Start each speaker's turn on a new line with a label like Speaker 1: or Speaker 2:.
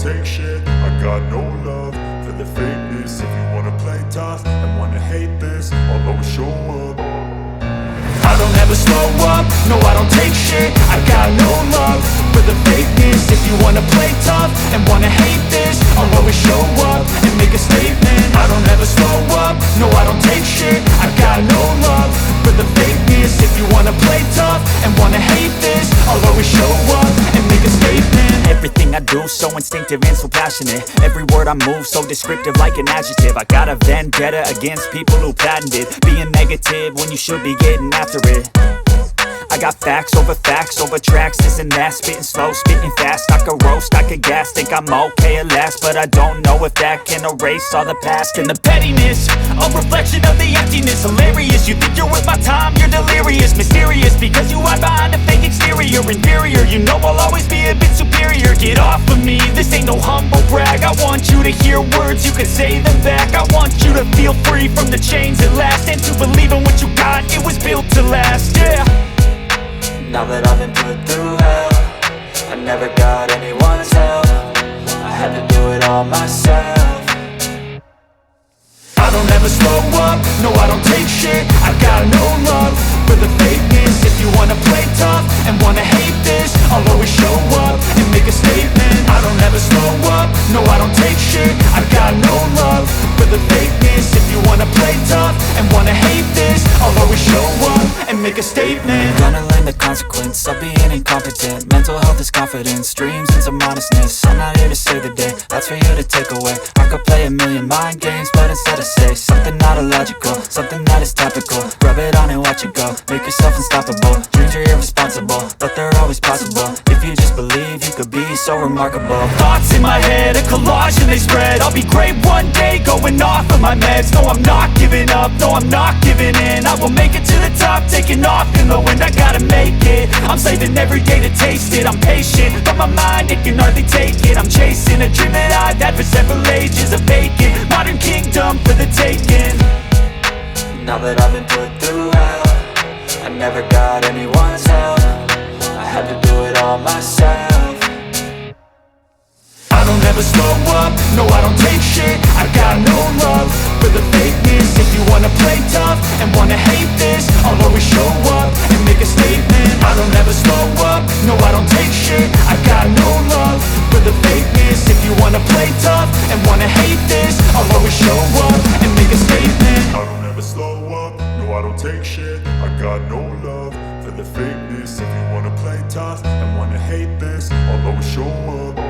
Speaker 1: Take shit, I got no love for the fakeness. If you wanna play tough and wanna hate this, I'll always show up.
Speaker 2: I don't ever slow up, no I don't take shit. I got no love for the fakeness. If you wanna play tough and wanna hate this, I'll always show up and make a statement. I don't ever slow up, no I don't take shit. I got no love for the fakeness. If you wanna play tough and wanna hate this, I'll always show up and make a statement.
Speaker 3: Everything I do so instinctive and so passionate. Every word I move so descriptive like an adjective. I got a vendetta against people who patented being negative when you should be getting after it. I got facts over tracks, this and that. Spitting slow, spitting fast. I could roast, I could gas. Think I'm okay at last, but I don't know if that can erase all the past. And the pettiness, a reflection of the emptiness. Hilarious, you think you're worth my time, you're delirious. Mysterious, because you hide behind a fake exterior. Inferior, you know I'll always be a bit superior. Get off of me, this ain't no humble brag. I want you to hear words, you can say them back. I want you to feel free from the chains at last, and to believe in what you got, it was built to last, yeah.
Speaker 4: Now that I've been put through hell, I never got anyone's help. I had to do it all myself.
Speaker 2: I don't ever slow up, no I don't take shit. I got no love for the fakeness. If you wanna play tough and wanna hate this, I'll always show up and make a statement. I don't ever slow up, no I don't take shit. I got no love for the fakeness. If you wanna play tough and wanna hate this, I'll always show up and make a statement.
Speaker 4: Gonna learn the consequence of being incompetent. Mental health is confidence, dreams and some modestness. I'm not here to save the day, that's for you to take away. I could play a million mind games, but instead I say something not illogical, something that is topical. Rub it on and watch it go, make yourself unstoppable. Dreams are irresponsible, but they're always possible. If you just believe, you could be so remarkable.
Speaker 2: Thoughts in my head, a collage and they spread. I'll be great one day, going off of my meds. No, I'm not giving up, no, I'm not giving in. I will make it to the top, taking off in the wind. I gotta make it, I'm saving every day to taste it. I'm patient, but my mind, it can hardly take it. I'm chasing a dream that I've had for several ages. A vacant, modern kingdom for the taking.
Speaker 4: Now that I've been put through hell, I never got anyone's help. I had to do it all myself.
Speaker 2: I don't ever slow up, no I don't take shit. I got no love for the fakeness. If you wanna play tough and wanna hate this, I'll always show up and make a statement. I don't ever slow up, no I don't take shit. I got no love for the fakeness. If you wanna play tough and wanna hate this, I'll always show up and make a statement.
Speaker 1: I don't ever slow up, no I don't take shit. I got no love for the fakeness. If you wanna play tough and wanna hate this, I'll always show up.